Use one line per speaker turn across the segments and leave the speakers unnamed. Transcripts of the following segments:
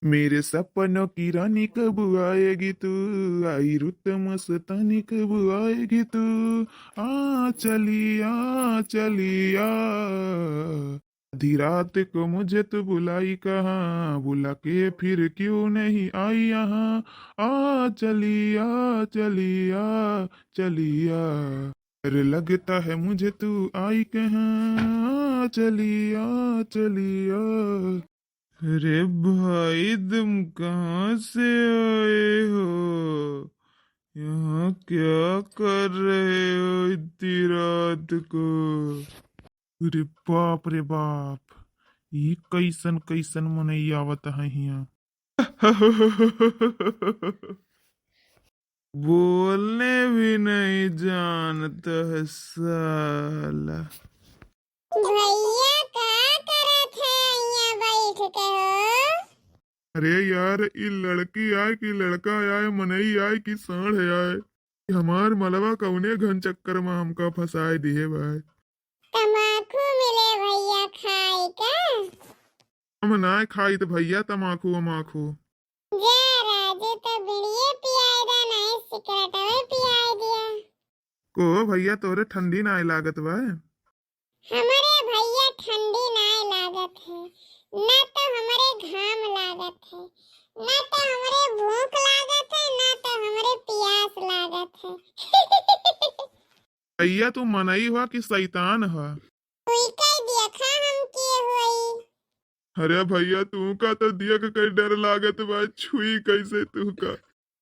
मेरे सपनों की रानी कब आएगी तू, आई रुत मस्तानी कब आएगी तू, आ चली आ। आधी रात को मुझे तो बुलाई कहाँ, बुला के फिर क्यों नहीं आई यहाँ, आ चली आ। अरे लगता है मुझे तू आई कहाँ, चली आ। अरे भाई तुम कहाँ से आए हो, यहाँ क्या कर रहे हो इतनी रात को। अरे बाप रे बाप, ये कैसन कैसन मनई आवत है यहाँ। बोलने भी नहीं जानता है साला।
भैया का करत है यहाँ बैठ के हो?
अरे यार, ये लड़की आए कि लड़का आए, मनई आए कि साढ़ आए, हमार मलवा कौने घन चक्कर में हमका फंसाए दिए भाई।
तम्बाकू मिले भैया खाए का?
हम ना खाई तो भैया तमाकू अमाकू।
जा राजू तो बीड़िए पियाई दा नहीं सिगरेट में पियाई दिया।
को भैया तोरे ठंडी ना लागत बा।
हमारे भैया ठंडी नहीं लागत है, न तो हमारे घाम लागत है, न तो हमारे भूख लागत है, न तो हमारे प्यास लागत है।
भैया तू मनई हुआ कि शैतान हुआ।
कोई कह दिया खा हम किए हुई।
अरे भैया तू का तो दिया का कई डर लागत बा, छुई कैसे तू का।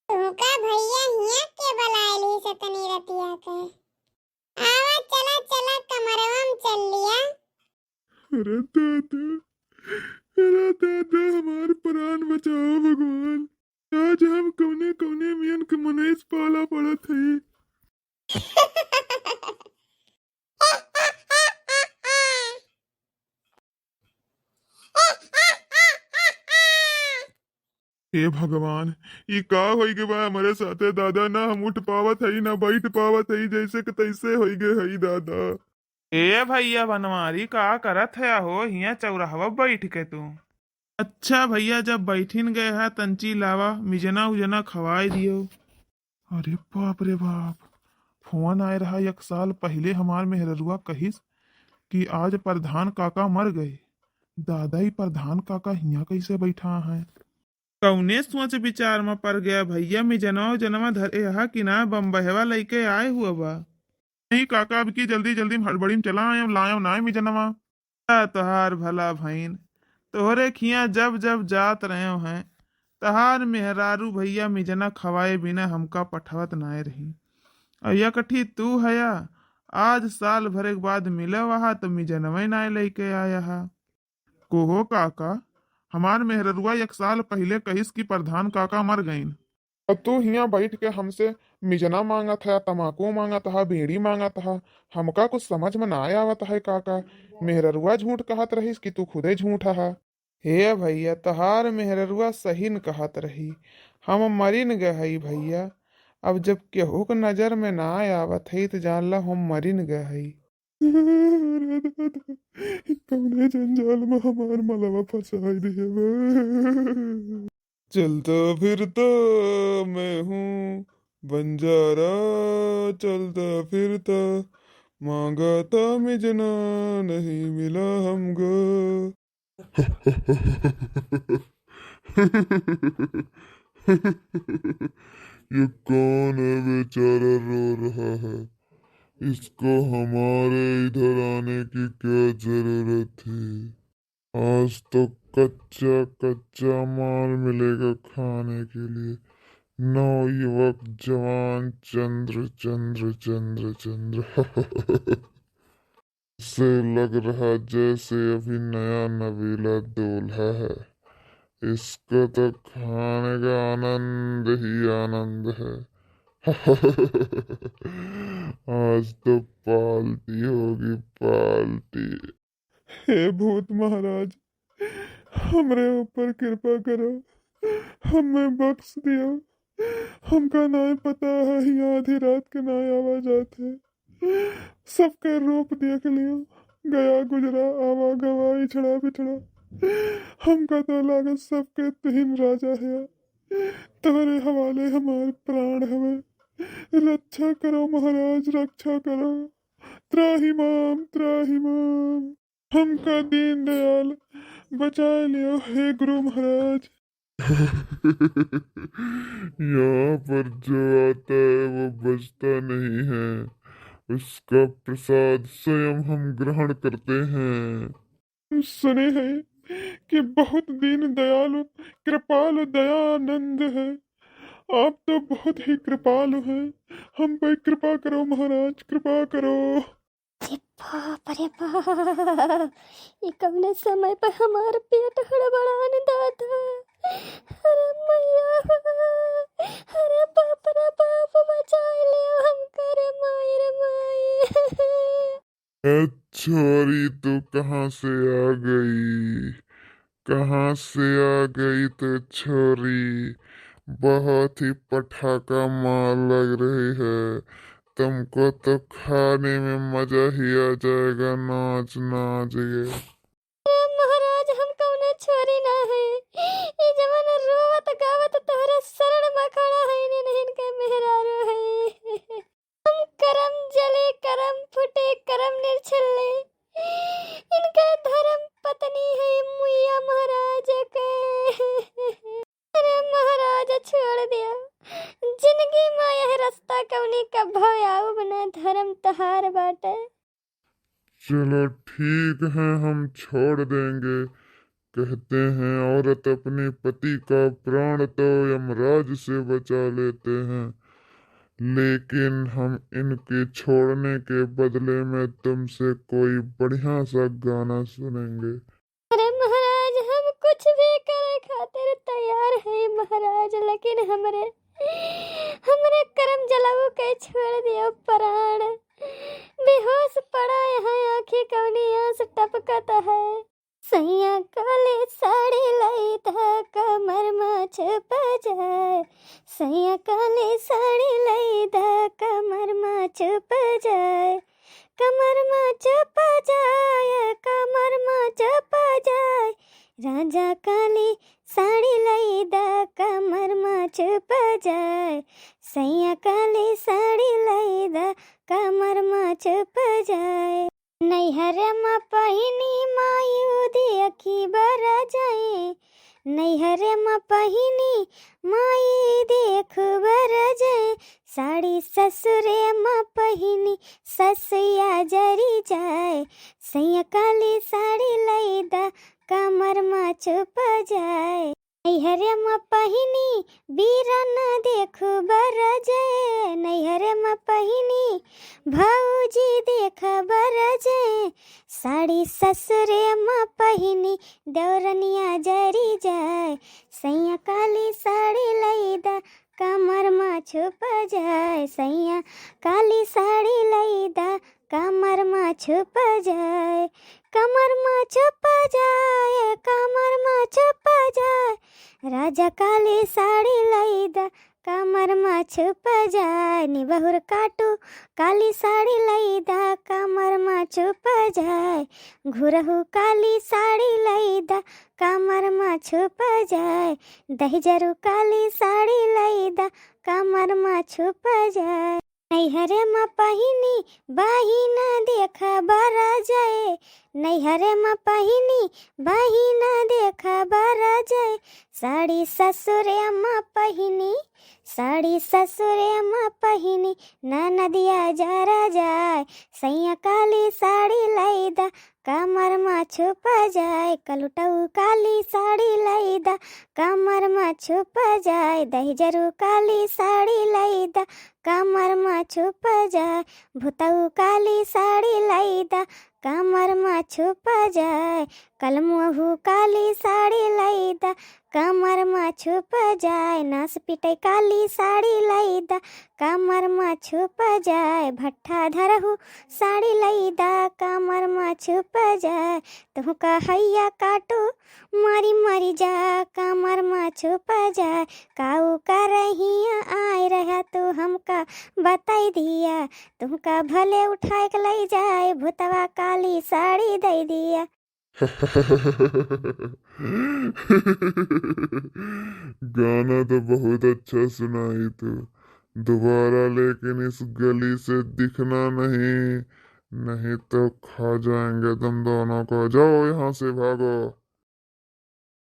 तुमका भैया हिया के बलायली से तनी रतिया के आवा चला चला कमरवम चल लिया।
अरे दादा, अरे दादा, हमार प्राण बचाओ भगवान। आज हम कौने कौने मियन के मनेस पाला पड़त है। हे भगवान, ये का होई के बा हमारे साथे दादा, ना हम उठ पावत हई ना बैठ पावत हई, जैसे कि तैसे होई गे हई दादा। ए भैया बनवारी का करत है हो हिया चौराहवा बैठ के तू। अच्छा भैया, जब बैठिन गए है तंची लावा मिजना उजना खवाए दियो। अरे बाप रे बाप, फोन आए रहा 1 साल पहले हमार मेहररुआ कहिस कि आज प्रधान काका मर गए। दादा ही प्रधान काका हिया कैसे बैठा है। कौने सोच विचार में पड़ गया भैया, में जनवा जनवा धरे यहाँ कि ना बम्बहवा लेके आए हुआ बा। नहीं काका, अब की जल्दी जल्दी में हड़बड़ी में चला आयो लायो ना में जनवा। तोहार भला भईन, तोहरे खिया जब जब जात रहे हैं, तहार मेहरारू भैया मिजना खवाए बिना हमका पठवत नाय रही। अया कठी तू हया, आज साल भरे के बाद मिले वहा तो मिजनवे नाय लेके आया हा। कोहो काका, हमार मेहररुआ 1 साल पहले कहिस कि प्रधान काका मर गईन, और तू हिया बैठ के हमसे मिजना मांगा था, तमाकू मांगा था, बीड़ी मांगा था। हमका कुछ समझ में ना आवत है काका। मेहररुआ झूठ कहत रहीस कि तू खुदे झूठा है। हे भैया, तहार मेहररुआ सही न कहत रही, हम मरिन गए हई भैया। अब जब केहू के नजर में ना आवत है तो जान ला हम मरिन गए हई। कौने जंजाल में हमार मलवा फंसाई दिए बे। चलता फिरता मैं हूँ बंजारा, चलता फिरता मांगा था मिजना, नहीं मिला हमको। ये कौन है बेचारा रो रहा है, इसको हमारे इधर आने की क्या जरूरत थी। आज तो कच्चा कच्चा माल मिलेगा खाने के लिए। नवयुवक जवान चंद्र चंद्र चंद्र चंद्र। से लग रहा जैसे अभी नया नवीला दूल्हा है। इसको तो खाने का आनंद ही आनंद है। आज तो पार्टी होगी पार्टी। हे भूत महाराज, हमरे ऊपर कृपा करो, हमें बख्श दियो। हमका नाय पता है यहाँ आधी रात के नाय आवाज आते, सबके रूप देख लियो, गया गुजरा आवा गवा इछड़ा बिछड़ा। हमका तो लागत सबके तुहिन राजा है, तुम्हारे हवाले हमारे प्राण हवे। रक्षा करो महाराज, रक्षा करो। त्राहिमाम त्राहिमाम, हमका दीन दयाल बचा लियो हे गुरु महाराज। यहाँ पर जो आता है वो बचता नहीं है, उसका प्रसाद स्वयं हम ग्रहण करते हैं। सुने हैं कि बहुत दीन दयालु कृपालु दयानंद है। आप तो बहुत ही कृपालु हैं, हम पर कृपा करो महाराज, कृपा करो।
अरे बाप रे बाप, ये कवने समय पर हमार पेट हड़बड़ाने दादा। अरे मैया, अरे बाप रे बाप, बचा लियो हमका रे माई रे माई।
छोरी तू कहाँ से आ गई, कहाँ से आ गई तो छोरी, बहुत ही पटाखा मार लग रही है। तुमको तो खाने में मजा ही आ जाएगा, नाच नाच के।
महाराज हम कौनो छोरी ना है, ई जमाना रोवत गावत तोहरा शरण में खड़ा है, नहीं के मेहरारू है। हम करम जले करम फूटे करम निर्छले, इनका धर्म पत्नी है मुइया महाराज के। अरे महाराज छोड़ दिया, जिंदगी में यह रास्ता कौनी का भय आऊ बना, धर्म तहार बाटे।
चलो ठीक है, हम छोड़ देंगे। कहते हैं औरत अपने पति का प्राण तो यमराज से बचा लेते हैं, लेकिन हम इनके छोड़ने के बदले में तुमसे कोई बढ़िया सा गाना सुनेंगे।
अरे महाराज हम कुछ भी करे खातिर तैयार है महाराज, लेकिन हमरे हमरे कर्म जलाओ के छोड़ दियो प्राण। बेहोश पड़ा है, आंखें कवनी आंस टपकता है। सैया काले साड़ी लाई था कमर में छुप जाए, सैया काले साड़ी लाई था कमर में छुप जाए, कमर में छुप जाए, कमर में छुप जाए। राजा काली साड़ी लाई दा कमर में छुप जाए, सैया काली साड़ी लाई दा कमर में छुप जाए। नैहर में पहिनी मायूदी अखी बरा जाए, नैहर में पहिनी माई देख बरा जाए। साड़ी ससुरे में पहिनी ससुया जरी जाए, सैया काली साड़ी लाई दा कमर में छुप जाए। नैहर में पहिनी बीरा न देखो बर जाए, नैहर में पहिनी भौजी देख बर जाए। साड़ी ससुरे में पहिनी दौरनिया जरी जाए, सैया काली साड़ी लाई दा कमर में छुप जाए, सैया काली साड़ी लाई दा कमर में छुप जाए, कमर में छुप जाए, कमर में छुप जाए। राजा काली साड़ी लाई दा कमर में छुप जाए, निबहुर काटू काली साड़ी लाई दा कमर में छुप जाए, घुरहु काली साड़ी लाई दा कमर में छुप जाए, दहिजरू काली साड़ी लाई दा कमर में छुप जाए। नैहरे में पहिनी बाही न देखा बरा जाए, नैहरे में पहिनी बाही न देखा बरा जाए। साड़ी ससुरे में पहिनी, साड़ी ससुरे में पहिनी नदिया जरा जाए, सैया काली साड़ी लाई दा कमर में छुप जाए, कलुटऊ काली साड़ी लाई दा कमर में छुप जाए, दहिजरू काली साड़ी लाई दा कमर में छुप जाए, भुतऊ काली साड़ी लाई दा कमर में छुप जाए, कलमुहू काली साड़ी लाई दा कमर में छुप जाए, नास पिटे काली साड़ी लाई दा कमर में छुप जाए, भट्ठा धरहू साड़ी लाई दा कमर में छुप जाए। तुहका हैया काटू मारी मारी जा कमर में छुप जाए, काऊ का रहिया आए रहा तू हमका बताई दिया, तुमका भले उठाए के लाई जाए, भूतवा काली साड़ी दे दिया।
गाना तो बहुत अच्छा सुनाई तू। दोबारा लेकिन इस गली से दिखना नहीं, नहीं तो खा जाएंगे तुम दोनों को। जाओ यहाँ से, भागो।